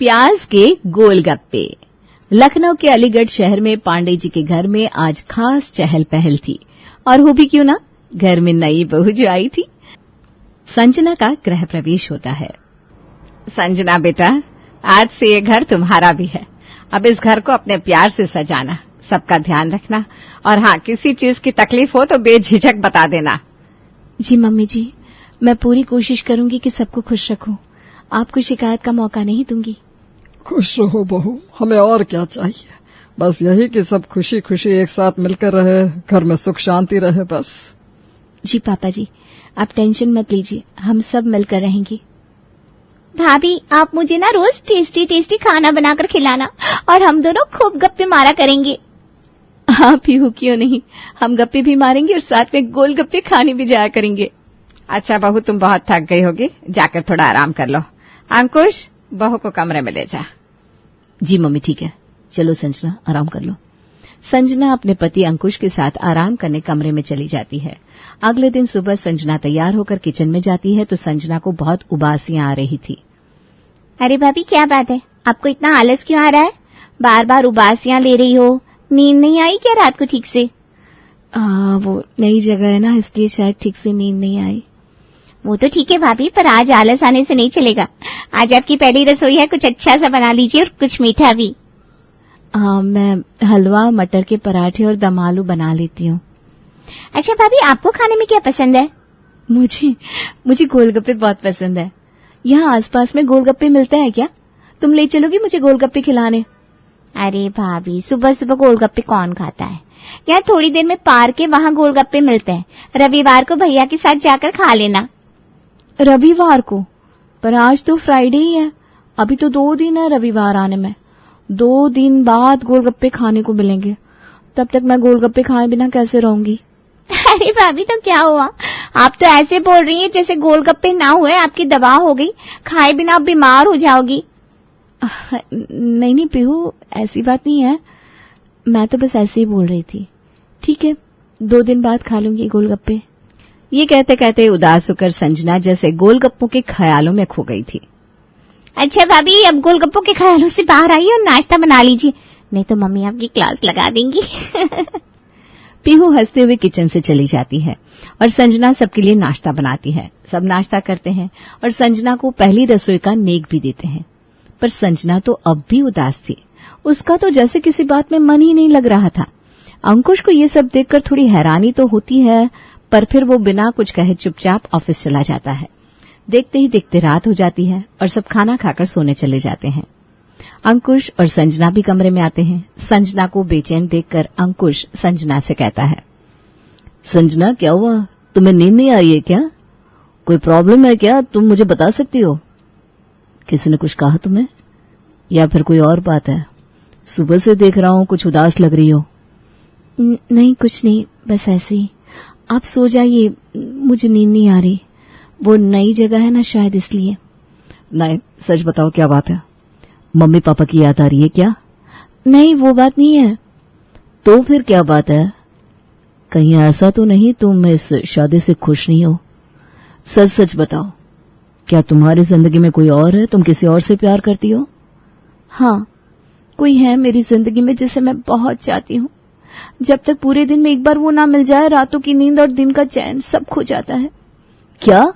प्याज के गोलगप्पे। लखनऊ के अलीगढ़ शहर में पांडे जी के घर में आज खास चहल पहल थी, और वो भी क्यों ना, घर में नई बहू जो आई थी। संजना का गृह प्रवेश होता है। संजना बेटा, आज से ये घर तुम्हारा भी है। अब इस घर को अपने प्यार से सजाना, सबका ध्यान रखना, और हाँ, किसी चीज की तकलीफ हो तो बेझिझक बता देना। जी मम्मी जी, मैं पूरी कोशिश करूंगी कि सबको खुश रखूं। आपको शिकायत का मौका नहीं दूंगी। खुश रहो बहू, हमें और क्या चाहिए। बस यही कि सब खुशी खुशी एक साथ मिलकर रहे, घर में सुख शांति रहे, बस। जी पापा जी, आप टेंशन मत लीजिए, हम सब मिलकर रहेंगे। भाभी, आप मुझे ना रोज टेस्टी टेस्टी खाना बनाकर खिलाना, और हम दोनों खूब गप्पे मारा करेंगे। हाँ पीहू, क्यों नहीं, हम गप्पे भी मारेंगे और साथ में गोलगप्पे खाने भी जाया करेंगे। अच्छा बहू, तुम बहुत थक गई होगी, जाकर थोड़ा आराम कर लो। अंकुश, बहू को कमरे में ले जा। जी मम्मी ठीक है, चलो संजना आराम कर लो। संजना अपने पति अंकुश के साथ आराम करने कमरे में चली जाती है। अगले दिन सुबह संजना तैयार होकर किचन में जाती है तो संजना को बहुत उबासियां आ रही थी। अरे भाभी, क्या बात है, आपको इतना आलस क्यों आ रहा है? बार बार उबासियां ले रही हो, नींद नहीं आई क्या रात को ठीक से? वो नई जगह है ना, इसलिए शायद ठीक से नींद नहीं आई। वो तो ठीक है भाभी, पर आज आलस आने से नहीं चलेगा। आज आपकी पहली रसोई है, कुछ अच्छा सा बना लीजिए और कुछ मीठा भी। मैं हलवा, मटर के पराठे और दम आलू बना लेती हूँ। अच्छा भाभी, आपको खाने में क्या पसंद है? मुझे गोलगप्पे बहुत पसंद है। यहाँ आसपास में गोलगप्पे मिलते हैं क्या? तुम ले चलोगी मुझे गोलगप्पे खिलाने? अरे भाभी, सुबह सुबह गोलगप्पे कौन खाता है? यहाँ थोड़ी देर में पार्क है, वहाँ गोलगप्पे मिलते हैं। रविवार को भैया के साथ जाकर खा लेना। रविवार को? पर आज तो फ्राइडे ही है, अभी तो 2 दिन है रविवार आने में। 2 दिन बाद गोलगप्पे खाने को मिलेंगे, तब तक मैं गोलगप्पे खाए बिना कैसे रहूंगी? अरे भाभी, तो क्या हुआ? आप तो ऐसे बोल रही हैं जैसे गोलगप्पे ना हुए आपकी दवा हो गई, खाए बिना आप बीमार हो जाओगी। नहीं पीहू, ऐसी बात नहीं है, मैं तो बस ऐसे ही बोल रही थी। ठीक है, 2 दिन बाद खा लूंगी गोलगप्पे। ये कहते कहते उदास होकर संजना जैसे गोलगप्पों के ख्यालों में खो गई थी। अच्छा भाभी, अब गोलगप्पों के ख्यालों से बाहर आइए और नाश्ता बना लीजिए, नहीं तो मम्मी आपकी क्लास लगा देंगी। पीहू हंसते हुए किचन से चली जाती है और संजना सबके लिए नाश्ता बनाती है। सब नाश्ता करते हैं और संजना को पहली रसोई का नेक भी देते हैं। पर संजना तो अब भी उदास थी, उसका तो जैसे किसी बात में मन ही नहीं लग रहा था। अंकुश को ये सब देखकर थोड़ी हैरानी तो होती है, पर फिर वो बिना कुछ कहे चुपचाप ऑफिस चला जाता है। देखते ही देखते रात हो जाती है और सब खाना खाकर सोने चले जाते हैं। अंकुश और संजना भी कमरे में आते हैं। संजना को बेचैन देखकर अंकुश संजना से कहता है, संजना क्या हुआ, तुम्हें नींद नहीं आ रही है क्या? कोई प्रॉब्लम है क्या, तुम मुझे बता सकती हो? किसी ने कुछ कहा तुम्हें, या फिर कोई और बात है? सुबह से देख रहा हूं कुछ उदास लग रही हो। नहीं कुछ नहीं, बस ऐसे ही। आप सो जाइए, मुझे नींद नहीं आ रही। वो नई जगह है ना, शायद इसलिए। नहीं सच बताओ, क्या बात है? मम्मी पापा की याद आ रही है क्या? नहीं वो बात नहीं है। तो फिर क्या बात है? कहीं ऐसा तो नहीं तुम इस शादी से खुश नहीं हो? सच सच बताओ, क्या तुम्हारी जिंदगी में कोई और है? तुम किसी और से प्यार करती हो? हाँ, कोई है मेरी जिंदगी में जिसे मैं बहुत चाहती हूँ। जब तक पूरे दिन में एक बार वो ना मिल जाए, रातों की नींद और दिन का चैन सब खो जाता है। क्या?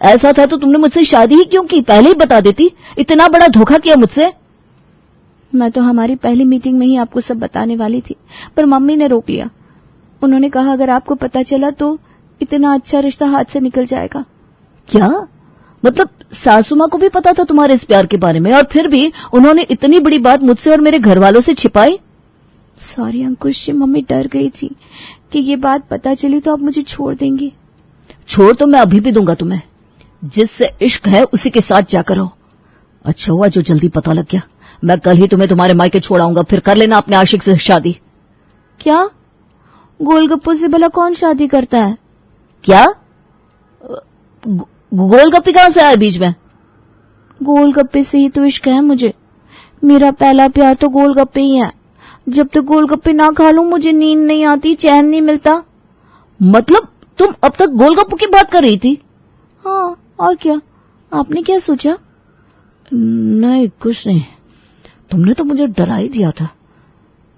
ऐसा था तो तुमने मुझसे शादी ही क्यों की? पहले ही बता देती। इतना बड़ा धोखा किया मुझसे। मैं तो हमारी पहली मीटिंग में ही आपको सब बताने वाली थी, पर मम्मी ने रोक लिया। उन्होंने कहा अगर आपको पता चला तो इतना अच्छा रिश्ता हाथ से निकल जाएगा। क्या मतलब? सासू माँ को भी पता था तुम्हारे इस प्यार के बारे में, और फिर भी उन्होंने इतनी बड़ी बात मुझसे और मेरे घर वालों से छिपाई? सॉरी अंकुश जी, मम्मी डर गई थी कि ये बात पता चली तो आप मुझे छोड़ देंगी। छोड़ तो मैं अभी भी दूंगा तुम्हें। जिससे इश्क है उसी के साथ जाकर रहो। अच्छा हुआ जो जल्दी पता लग गया। मैं कल ही तुम्हें तुम्हारे मायके छोड़ाऊंगा, फिर कर लेना अपने आशिक से शादी। क्या? गोलगप्पों से भला कौन शादी करता है? क्या? गोलगप्पे कहां से आए बीच में? गोलगप्पे से ही तो इश्क है मुझे। मेरा पहला प्यार तो गोलगप्पे ही है। जब तक गोलगप्पे ना खा लूं मुझे नींद नहीं आती, चैन नहीं मिलता। मतलब तुम अब तक गोलगप्पों की बात कर रही थी? हाँ, और क्या? आपने क्या सोचा? नहीं कुछ नहीं, तुमने तो मुझे डरा ही दिया था।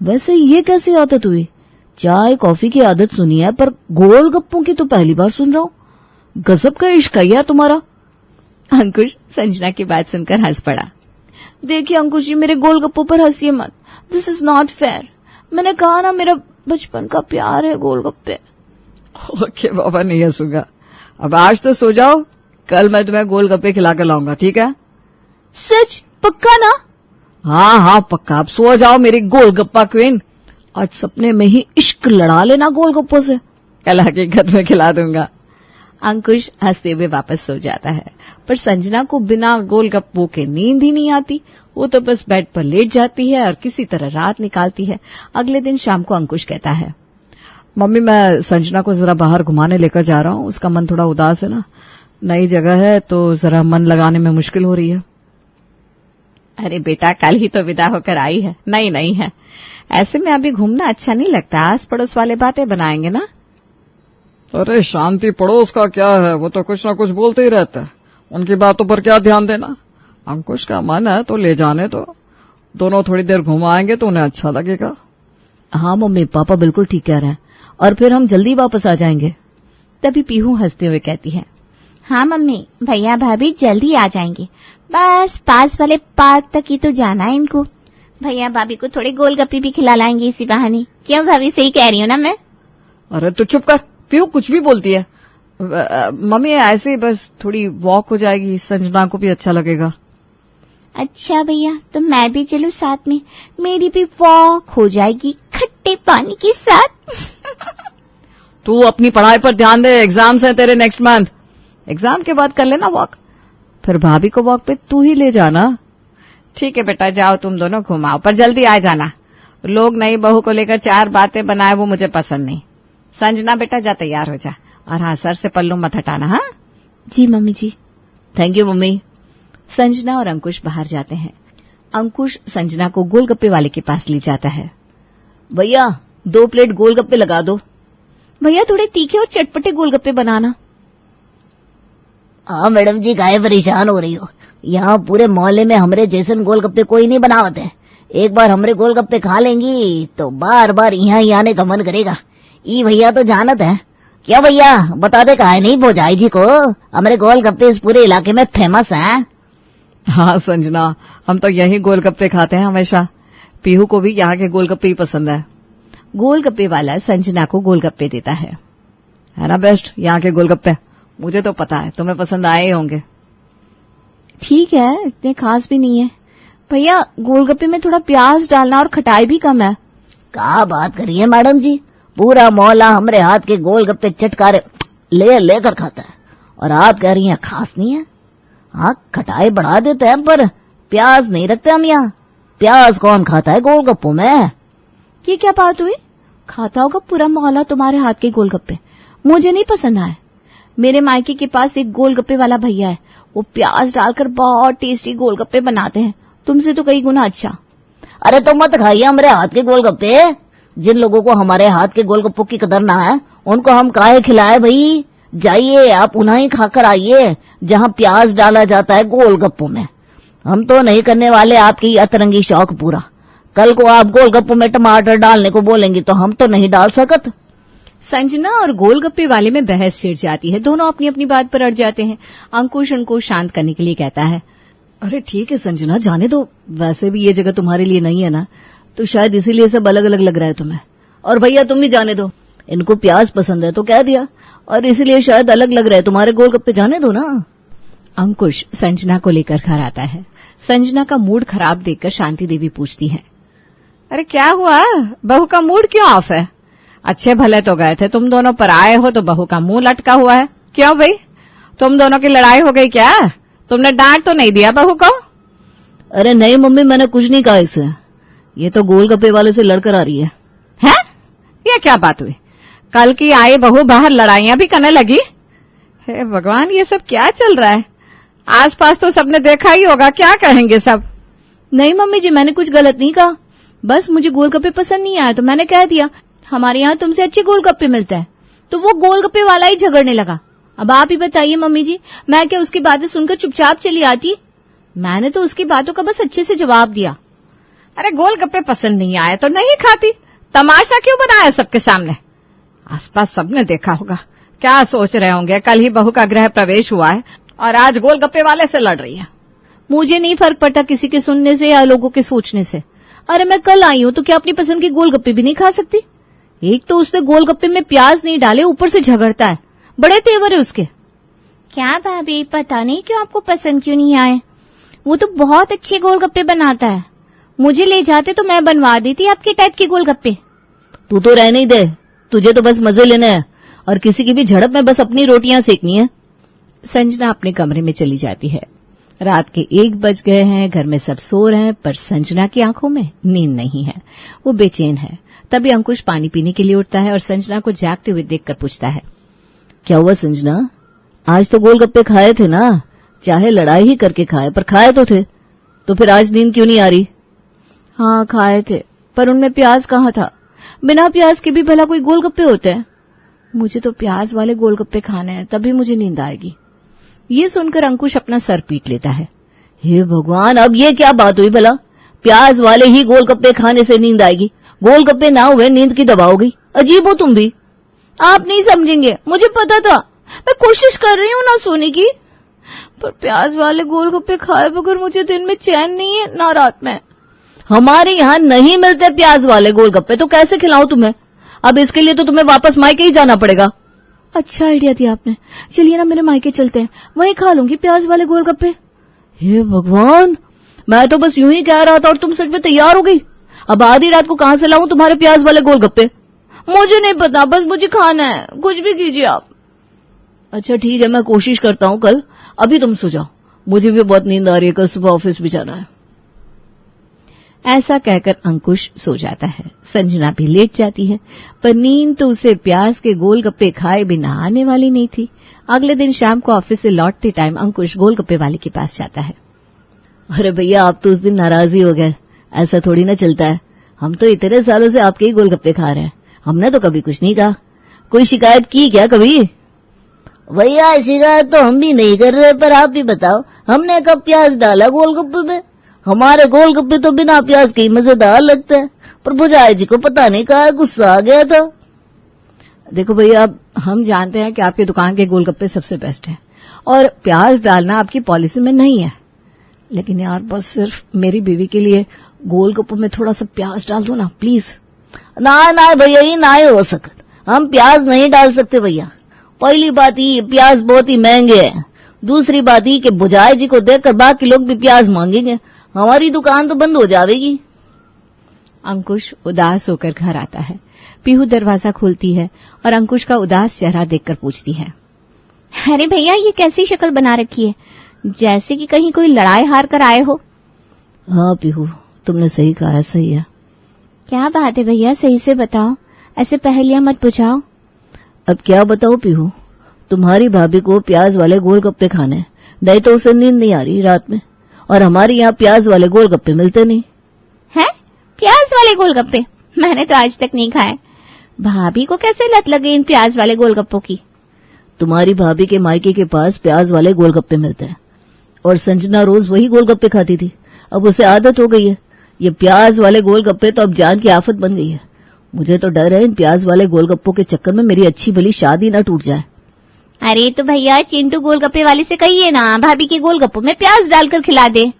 वैसे ये कैसी आदत हुई? चाय कॉफी की आदत सुनी है, पर गोलगप्पों की तो पहली बार सुन रहा हूं। गजब का इश्क है यार तुम्हारा। अंकुश संजना की बात सुनकर हंस पड़ा। देखिए अंकुश जी, मेरे गोलगप्पों पर हंसिए मत, दिस इज नॉट फेयर। मैंने कहा ना, मेरा बचपन का प्यार है गोलगप्पे। ओके बाबा, नहीं हंसूंगा। अब आज तो सो जाओ, कल मैं तुम्हें गोलगप्पे खिला कर लाऊंगा, ठीक है? सच? पक्का ना? हाँ हाँ पक्का। अब सो जाओ मेरी गोलगप्पा क्वीन। आज सपने में ही इश्क लड़ा लेना गोलगप्पों से। कल हकीकत में खिला दूंगा। अंकुश हंसते हुए वापस सो जाता है, पर संजना को बिना गोलगप्पों के नींद ही नहीं आती। वो तो बस बेड पर लेट जाती है और किसी तरह रात निकालती है। अगले दिन शाम को अंकुश कहता है, मम्मी मैं संजना को जरा बाहर घुमाने लेकर जा रहा हूँ, उसका मन थोड़ा उदास है ना, नई जगह है तो जरा मन लगाने में मुश्किल हो रही है। अरे बेटा, कल ही तो विदा होकर आई है, नहीं है। ऐसे में अभी घूमना अच्छा नहीं लगता, आस पड़ोस वाले बातें बनाएंगे ना। अरे शांति पड़ोस का क्या है, वो तो कुछ ना कुछ बोलते ही रहते हैं, उनकी बातों पर क्या ध्यान देना। अंकुश का मन है तो ले जाने दो, दोनों थोड़ी देर घुमाएंगे तो उन्हें अच्छा लगेगा। हाँ मम्मी, पापा बिल्कुल ठीक कह रहे हैं, और फिर हम जल्दी वापस आ जाएंगे। तभी पीहू हंसते हुए कहती है, हाँ मम्मी, भैया भाभी जल्दी आ जाएंगे, बस पास वाले पार्क तक ही तो जाना है इनको। भैया भाभी को थोड़े गोलगप्पे भी खिला लाएंगे इसी बहाने। क्यों भाभी, सही कह रही हूँ ना मैं? अरे तो चुप कर, पीहू कुछ भी बोलती है। मम्मी ऐसे ही बस थोड़ी वॉक हो जाएगी, संजना को भी अच्छा लगेगा। अच्छा भैया, तो मैं भी चलूं साथ में, मेरी भी वॉक हो जाएगी खट्टे पानी के साथ। तू अपनी पढ़ाई पर ध्यान दे, एग्जाम्स है तेरे नेक्स्ट मंथ, एग्जाम के बाद कर लेना वॉक, फिर भाभी को वॉक पे तू ही ले जाना। ठीक है बेटा, जाओ तुम दोनों घुमाओ, पर जल्दी आ जाना। लोग नई बहू को लेकर चार बातें बनाए, वो मुझे पसंद नहीं। संजना बेटा जा, तैयार हो जा, और हाँ सर से पल्लू मत हटाना। हाँ जी mummy ji. Thank you mummy. Sanjana और अंकुश बाहर जाते हैं। अंकुश संजना को गोलगप्पे वाले के पास ले जाता है। भैया 2 प्लेट गोलगप्पे लगा दो। भैया थोड़े तीखे और चटपटे गोलगप्पे बनाना। हाँ मैडम जी, काहे परेशान हो रही हो? यहाँ पूरे मोहल्ले में हमरे जैसन गोलगप्पे कोई नहीं बनावत है। एक बार हमरे गोलगप्पे खा लेंगी तो बार बार यहाँ ही आने का मन करेगा। ई भैया तो जानत है। क्या भैया बता दे, काहे नहीं भौजाई जी को हमरे गोलगप्पे इस पूरे इलाके में फेमस हैं। हाँ संजना, हम तो यही गोलगप्पे खाते हैं हमेशा, पीहू को भी यहाँ के गोलगप्पे ही पसंद है। गोलगप्पे वाला संजना को गोलगप्पे देता है ना बेस्ट यहाँ के गोलगप्पे, मुझे तो पता है तुम्हें पसंद आए ही होंगे। ठीक है, इतने खास भी नहीं है। भैया गोलगप्पे में थोड़ा प्याज डालना और खटाई भी कम है। क्या बात करिए मैडम जी, पूरा मोहल्ला हमरे हाथ के गोलगप्पे चटकारे लेकर खाता है, और आप कह रही हैं खास नहीं है। हाँ खटाई बढ़ा देते हैं, पर प्याज नहीं रखते हम यहाँ। प्याज कौन खाता है गोलगप्पों में? ये क्या बात हुई? खाता होगा पूरा मोहल्ला तुम्हारे हाथ के गोलगप्पे। मुझे नहीं पसंद आए। मेरे मायके के पास एक गोलगप्पे वाला भैया है, वो प्याज डालकर बहुत टेस्टी गोलगप्पे बनाते हैं, तुमसे तो कई गुना अच्छा। अरे तो मत खाइए हमारे हाथ के गोलगप्पे। जिन लोगों को हमारे हाथ के गोलगप्पों की कदर ना है, उनको हम काहे खिलाए भाई। जाइए आप उन्हें ही खाकर आइए जहाँ प्याज डाला जाता है गोलगप्पों में। हम तो नहीं करने वाले आपकी अतरंगी शौक पूरा। कल को आप गोलगप्पों में टमाटर डालने को बोलेंगी तो हम तो नहीं डाल सकत। संजना और गोलगप्पे वाले में बहस छिड़ जाती है, दोनों अपनी अपनी बात पर अड़ जाते हैं। अंकुश उनको शांत करने के लिए कहता है, अरे ठीक है संजना, जाने दो, वैसे भी ये जगह तुम्हारे लिए नहीं है ना, तो शायद इसीलिए सब अलग अलग लग रहा है तुम्हें। और भैया तुम भी जाने दो, इनको प्याज पसंद है तो कह दिया, और इसलिए शायद अलग लग रहा है तुम्हारे गोलगप्पे, जाने दो ना। अंकुश संजना को लेकर घर आता है। संजना का मूड खराब देखकर शांति देवी पूछती है, अरे क्या हुआ, बहू का मूड क्यों ऑफ है? अच्छे भले तो गए थे, तुम दोनों पर आए हो तो बहू का मुंह लटका हुआ है। क्यों भाई, तुम दोनों की लड़ाई हो गई क्या? तुमने डांट तो नहीं दिया बहू को? अरे नहीं मम्मी, मैंने कुछ नहीं कहा इसे, ये तो गोलगप्पे वाले से लड़कर आ रही है। हैं? ये क्या बात हुई? कल की आई बहू बाहर लड़ाइयां भी करने लगी। हे भगवान, ये सब क्या चल रहा है? आसपास तो सबने देखा ही होगा, क्या कहेंगे सब? नहीं मम्मी जी, मैंने कुछ गलत नहीं कहा, बस मुझे गोलगप्पे पसंद नहीं आया तो मैंने कह दिया हमारे यहाँ तुमसे अच्छे गोलगप्पे मिलते हैं, तो वो गोलगप्पे वाला ही झगड़ने लगा। अब आप ही बताइए मम्मी जी, मैं क्या उसकी बातें सुनकर चुपचाप चली आती? मैंने तो उसकी बातों का बस अच्छे से जवाब दिया। अरे गोलगप्पे पसंद नहीं आए तो नहीं खाती, तमाशा क्यों बनाया सबके सामने? आसपास सबने देखा होगा, क्या सोच रहे होंगे, कल ही बहू का गृह प्रवेश हुआ है और आज गोलगप्पे वाले से लड़ रही है। मुझे नहीं फर्क पड़ता किसी के सुनने से या लोगों के सोचने से। अरे मैं कल आई हूं तो क्या अपनी पसंद के गोलगप्पे भी नहीं खा सकती? एक तो उसने गोलगप्पे में प्याज नहीं डाले, ऊपर से झगड़ता है, बड़े तेवर है उसके। क्या भाभी, पता नहीं क्यों आपको पसंद क्यों नहीं आए। वो तो बहुत अच्छे गोलगप्पे बनाता है, मुझे ले जाते तो मैं बनवा देती आपके टाइप के गोलगप्पे। तू तो रहने ही दे, तुझे तो बस मजे लेने हैं और किसी की भी झड़प में बस अपनी रोटियां सेकनी है। संजना अपने कमरे में चली जाती है। रात के 1 बज गए हैं, घर में सब सो रहे हैं, पर संजना की आंखों में नींद नहीं है, वो बेचैन है। तभी अंकुश पानी पीने के लिए उठता है और संजना को जागते हुए देखकर पूछता है, क्या हुआ संजना, आज तो गोलगप्पे खाए थे ना, चाहे लड़ाई ही करके खाए पर खाए तो थे, तो फिर आज नींद क्यों नहीं आ रही? हाँ खाए थे, पर उनमें प्याज कहाँ था? बिना प्याज के भी भला कोई गोलगप्पे होते हैं? मुझे तो प्याज वाले गोलगप्पे खाने हैं, तभी मुझे नींद आएगी। ये सुनकर अंकुश अपना सर पीट लेता है। हे भगवान, अब ये क्या बात हुई भला? प्याज वाले ही गोलगप्पे खाने से नींद आएगी, गोलगप्पे ना हुए नींद की दबा हो गई। अजीब हो तुम भी। आप नहीं समझेंगे, मुझे पता था, मैं कोशिश कर रही हूँ ना सोने की, पर प्याज वाले गोलगप्पे खाए बगैर मुझे दिन में चैन नहीं है ना रात में। हमारे यहाँ नहीं मिलते प्याज वाले गोलगप्पे, तो कैसे खिलाऊं तुम्हें? अब इसके लिए तो तुम्हें वापस मायके ही जाना पड़ेगा। अच्छा आइडिया दिया आपने, चलिए ना मेरे मायके चलते हैं, वहीं खा लूंगी प्याज वाले गोलगप्पे। हे भगवान, मैं तो बस यूं ही कह रहा था और तुम सच में तैयार हो गई। अब आधी रात को कहां से लाऊं तुम्हारे प्याज वाले गोलगप्पे? मुझे नहीं पता, बस मुझे खाना है, कुछ भी कीजिए आप। अच्छा ठीक है, मैं कोशिश करता हूं कल, अभी तुम सो जाओ, मुझे भी बहुत नींद आ रही है, कल सुबह ऑफिस भी जाना है। ऐसा कहकर अंकुश सो जाता है। संजना भी लेट जाती है, पर नींद तो उसे प्याज के गोलगप्पे खाए बिना आने वाली नहीं थी। अगले दिन शाम को ऑफिस से लौटते टाइम अंकुश गोलगप्पे वाले के पास जाता है। अरे भैया, आप तो उस दिन नाराज ही हो गए, ऐसा थोड़ी ना चलता है, हम तो इतने सालों से आपके ही गोलगप्पे खा रहे हैं, हमने तो कभी कुछ नहीं कहा। कोई शिकायत की क्या कभी? भैया शिकायत तो हम भी नहीं कर रहे, पर आप भी बताओ, हमने कब प्याज डाला गोलगप्पे में? हमारे गोलगप्पे तो बिना प्याज के ही मजेदार लगते हैं, पर भुजाई जी को पता नहीं कहा गुस्सा आ गया था। देखो भैया, अब हम जानते हैं कि आपकी दुकान के गोलगप्पे सबसे बेस्ट हैं और प्याज डालना आपकी पॉलिसी में नहीं है, लेकिन यार बस सिर्फ मेरी बीवी के लिए गोलगप्पों में थोड़ा सा प्याज डाल दो ना प्लीज। ना भैया, ये ना ही हो सकता, हम प्याज नहीं डाल सकते भैया। पहली बात ये, प्याज बहुत ही महंगे हैं, दूसरी बात ये कि भुजाई जी को देखकर बाकी लोग भी प्याज मांगेंगे, हमारी दुकान तो बंद हो जाएगी। अंकुश उदास होकर घर आता है। पीहू दरवाजा खोलती है और अंकुश का उदास चेहरा देखकर पूछती है, अरे भैया, ये कैसी शक्ल बना रखी है, जैसे कि कहीं कोई लड़ाई हार कर आए हो। हाँ पीहू, तुमने सही कहा है, सही है। क्या बात है भैया, सही से बताओ, ऐसे पहेलियां मत बुझाओ। अब क्या बताओ पीहू, तुम्हारी भाभी को प्याज वाले गोलगप्पे खाने, नहीं तो उसे नींद नहीं आ रही रात में, और हमारे यहाँ प्याज वाले गोलगप्पे मिलते नहीं। हैं? प्याज वाले गोलगप्पे? मैंने तो आज तक नहीं खाए। भाभी को कैसे लत लगी इन प्याज वाले गोलगप्पों की? तुम्हारी भाभी के मायके के पास प्याज वाले गोलगप्पे मिलते हैं और संजना रोज वही गोलगप्पे खाती थी, अब उसे आदत हो गई है। ये प्याज वाले गोलगप्पे तो अब जान की आफत बन गई है। मुझे तो डर है इन प्याज वाले गोलगप्पों के चक्कर में मेरी अच्छी भली शादी ना टूट जाए। अरे तो भैया, चिंटू गोलगप्पे वाले से कहिए ना, भाभी के गोलगप्पों में प्याज डालकर खिला दे।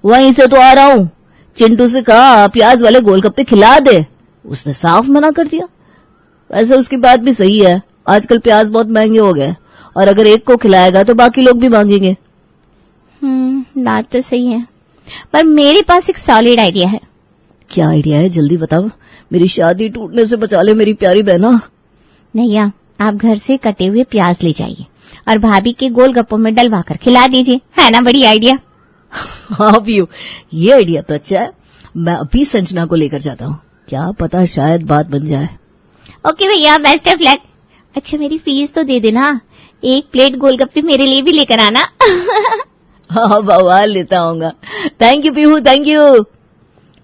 वहीं से तो आ रहा हूँ, चिंटू से कहा प्याज वाले गोलगप्पे खिला दे, उसने साफ मना कर दिया। वैसे उसकी बात भी सही है, आजकल प्याज बहुत महंगे हो गए और अगर एक को खिलाएगा तो बाकी लोग भी मांगेंगे। बात तो सही है, पर मेरे पास एक सॉलिड आइडिया है। क्या आइडिया है, जल्दी बताओ, मेरी शादी टूटने से बचा ले मेरी प्यारी बहना। नैया, आप घर से कटे हुए प्याज ले जाइए और भाभी के गोलगप्पों में डलवा कर खिला दीजिए, है ना बड़ी आइडिया? हाँ पीयू, ये आइडिया तो अच्छा है, मैं अभी संजना को लेकर जाता हूँ, क्या पता शायद बात बन जाए। ओके भैया, बेस्ट ऑफ लक। अच्छा मेरी फीस तो दे देना, 1 प्लेट गोलगप्पे मेरे लिए भी लेकर आना। हाँ बाबा, लेता आऊंगा। Thank you Pihu, thank you.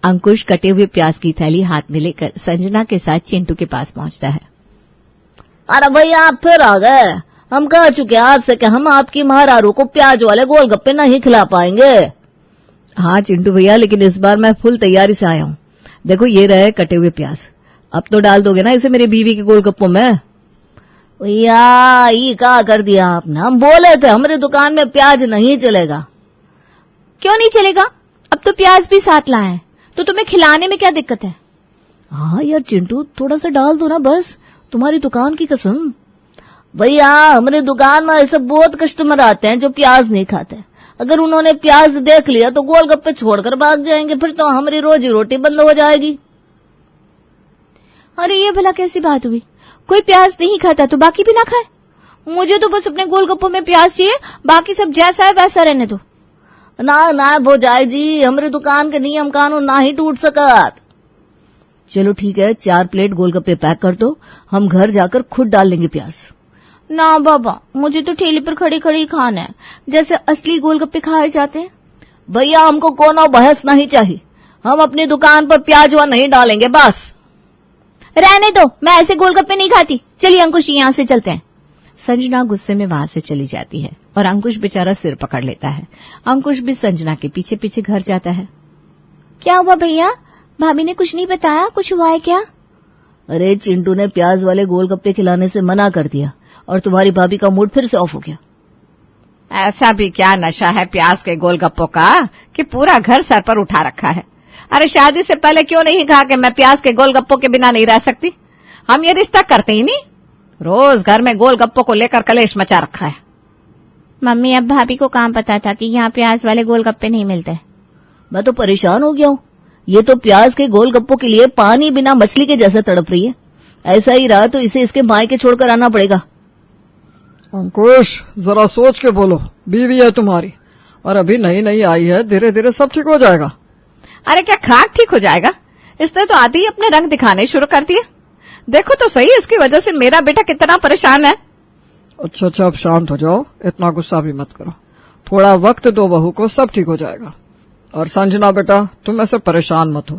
Ankush कटे हुए प्याज की थैली हाथ में लेकर संजना के साथ चिंटू के पास पहुंचता है। अरे भैया, आप फिर आ गए, हम कह चुके हैं आपसे कि हम आपकी महारारू को प्याज वाले गोलगप्पे नहीं खिला पाएंगे। हाँ चिंटू भैया, लेकिन इस बार मैं फुल तैयारी से आया हूँ। देखो ये रहे कटे हुए प्याज, अब तो डाल दोगे ना इसे मेरी बीवी के गोलगप्पों में? भैया ये क्या कर दिया आपने? हम बोले थे हमारी दुकान में प्याज नहीं चलेगा। क्यों नहीं चलेगा? अब तो प्याज भी साथ लाए हैं, तो तुम्हें खिलाने में क्या दिक्कत है? हाँ यार चिंटू, थोड़ा सा डाल दो ना बस, तुम्हारी दुकान की कसम। भैया हमारी दुकान में ऐसे बहुत कस्टमर आते हैं जो प्याज नहीं खाते। अगर उन्होंने प्याज देख लिया तो गोलगप्पे छोड़कर भाग जाएंगे, फिर तो हमारी रोजी रोटी बंद हो जाएगी। अरे ये भला कैसी बात हुई? कोई प्याज नहीं खाता तो बाकी भी ना खाए? मुझे तो बस अपने गोलगप्पों में प्याज चाहिए, बाकी सब जैसा है वैसा रहने दो। ना ना भौजाई जी, हमारी दुकान के नियम कानून ना ही टूट सकत। चलो ठीक है, 4 प्लेट गोलगप्पे पैक कर दो, हम घर जाकर खुद डाल लेंगे प्याज। ना बाबा, मुझे तो ठेले पर खड़े खड़े ही खाना है, जैसे असली गोलगप्पे खाए जाते हैं। भैया हमको कोनो बहस नहीं चाहिए, हम अपनी दुकान पर प्याज वहां नहीं डालेंगे बस। रहने दो, मैं ऐसे गोलगप्पे नहीं खाती। चलिए अंकुश यहाँ से चलते हैं। संजना गुस्से में वहां से चली जाती है और अंकुश बेचारा सिर पकड़ लेता है। अंकुश भी संजना के पीछे पीछे घर जाता है। क्या हुआ भैया? भाभी ने कुछ नहीं बताया? कुछ हुआ है क्या? अरे चिंटू ने प्याज वाले गोलगप्पे खिलाने से मना कर दिया और तुम्हारी भाभी का मूड फिर से ऑफ हो गया। ऐसा भी क्या नशा है प्याज के गोलगप्पों का कि पूरा घर सर पर उठा रखा है? अरे शादी से पहले क्यों नहीं कहा कि मैं प्याज के गोलगप्पों के बिना नहीं रह सकती? हम ये रिश्ता करते ही नहीं। रोज घर में गोलगप्पों को लेकर कलेश मचा रखा है। मम्मी, अब भाभी को कहाँ पता था कि यहाँ प्याज वाले गोलगप्पे नहीं मिलते? मैं तो परेशान हो गया हूँ, ये तो प्याज के गोलगप्पों के लिए पानी बिना मछली के जैसे तड़प रही है। ऐसा ही रहा तो इसे इसके मायके छोड़कर आना पड़ेगा। अंकुश जरा सोच के बोलो, बीवी है तुम्हारी और अभी नई नई आई है, धीरे धीरे सब ठीक हो जाएगा। अरे क्या खाक ठीक हो जाएगा? इसने तो आते ही अपने रंग दिखाने शुरू कर दिए। देखो तो सही, इसकी वजह से मेरा बेटा कितना परेशान है। अच्छा अच्छा, अब शांत हो जाओ, इतना गुस्सा भी मत करो, थोड़ा वक्त दो बहू को, सब ठीक हो जाएगा। और संजना बेटा, तुम ऐसे परेशान मत हो,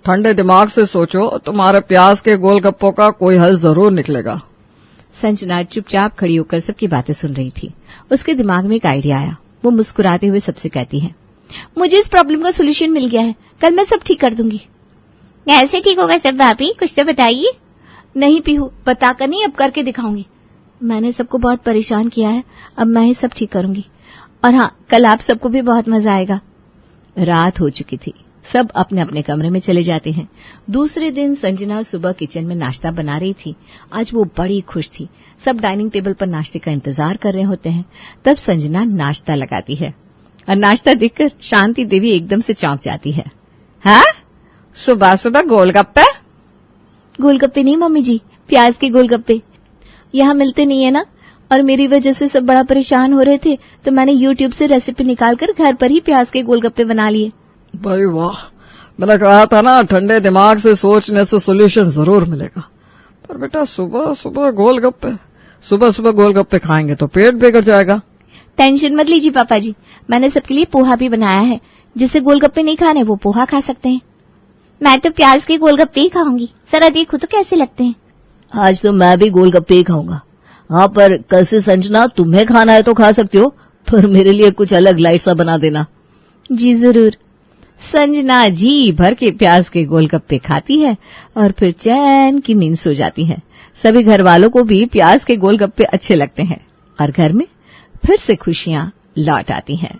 ठंडे दिमाग से सोचो, तुम्हारे प्याज के गोलगप्पों का कोई हल जरूर निकलेगा। संजना चुपचाप खड़ी होकर सबकी बातें सुन रही थी। उसके दिमाग में एक आइडिया आया। वो मुस्कुराते हुए सबसे कहती है, मुझे इस प्रॉब्लम का सोल्यूशन मिल गया है, कल मैं सब ठीक कर दूंगी। कैसे ठीक होगा सब भाभी? कुछ तो बताइए। नहीं पीहू, बताकर नहीं, अब करके दिखाऊंगी। मैंने सबको बहुत परेशान किया है, अब मैं ही सब ठीक करूंगी। और हाँ, कल आप सबको भी बहुत मजा आएगा। रात हो चुकी थी, सब अपने अपने कमरे में चले जाते हैं। दूसरे दिन संजना सुबह किचन में नाश्ता बना रही थी। आज वो बड़ी खुश थी। सब डाइनिंग टेबल पर नाश्ते का इंतजार कर रहे होते हैं। तब संजना नाश्ता लगाती है और नाश्ता देखकर शांति देवी एकदम से चौंक जाती है। हाँ, सुबह सुबह गोलगप्पे? गोलगप्पे नहीं मम्मी जी, प्याज के गोलगप्पे। यहाँ मिलते नहीं है ना, और मेरी वजह से सब बड़ा परेशान हो रहे थे, तो मैंने YouTube से रेसिपी निकालकर घर पर ही प्याज के गोलगप्पे बना लिए। भाई वाह, मैंने कहा था ना, ठंडे दिमाग से सोचने से सोल्यूशन जरूर मिलेगा। पर बेटा सुबह सुबह गोलगप्पे खाएंगे तो पेट बिगड़ जाएगा। टेंशन मत लीजिए पापा जी, मैंने सबके लिए पोहा भी बनाया है। जिसे गोलगप्पे नहीं खाने वो पोहा खा सकते हैं। मैं तो प्याज के गोलगप्पे ही खाऊंगी, जरा देखो तो कैसे लगते हैं। आज तो मैं भी गोलगप्पे ही खाऊंगा। हाँ, पर कल से संजना तुम्हें खाना है तो खा सकती हो, पर मेरे लिए कुछ अलग लाइट सा बना देना। जी जरूर। संजना जी भर के प्याज के गोलगप्पे खाती है और फिर चैन की नींद सो जाती है। सभी घर वालों को भी प्याज के गोलगप्पे अच्छे लगते हैं और घर में फिर से खुशियां लौट आती हैं।